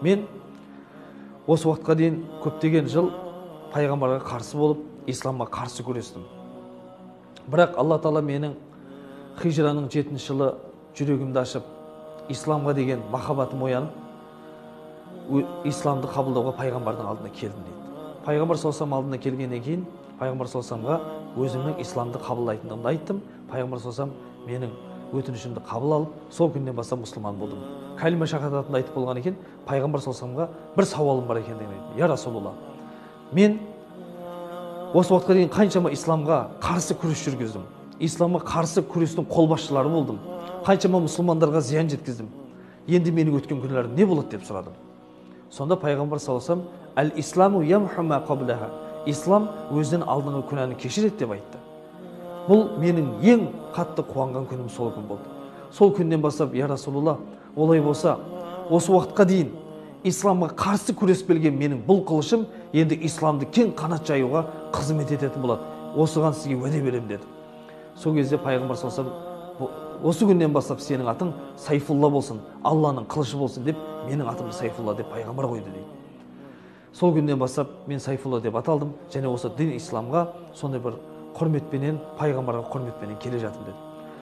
Мен осы уақытқа дейін көптеген жыл пайғамбарға қарсы болып, исламға қарсы күрестім. Бірақ Алла Тағала менің хижраның 7-ші жылы жүрегімді ашып, исламға деген махаббатым оянып, исламды қабылдауға пайғамбардың алдына келдім дейді. Пайғамбар саллаллаху алдына келгеннен кейін, пайғамбар саллаллаху өзімнің исламды қабылдайтынымды айттым. Пайғамбар саллаллаху менің өтінішімді қабыл алып, сол күннен бастап мұсылман болдым. Кәлима шахадатымды айтып болғаннан кейін, пайғамбар саллаллаху бір сауалым бар екендігін айттым. Я Расулалла, мен осы уақытқа дейін қаншама исламға қарсы күрес жүргіздім. Исламға қарсы күрестің қолбасшылары болдым. Қаншама мұсылмандарға зиян жеткіздім. Енді менің өткен күнәларым не болады деп сұрадым. Сонда пайғамбар саллаллаху әл-исламу ямху ма қаблаха. Ислам өзінен алдыңғы күнәні кешіреді деп айтты. Бұл менің ең қатты қуанған күнім сол күн болды. Сол күннен бастап, я Расулалла, олай болса, осы уақытқа дейін исламға қарсы күрес белген менің бұл қылышым енді исламды кең қанат жаюға қызмет ететін болады. Осыған сізге уәде беремін деді. Сол кезде пайғамбар саллаллаху осы күннен бастап сенің атың Сайфулла болсын, Алланың қылышы болсын деп, менің атымды Сайфулла деп пайғамбар қойды дейді. Сол күннен бастап мен Сайфулла деп аталдым, және осы дін исламға сондай бір құрметпенен, пайғамбарға құрметпенен келе жатырмын деді.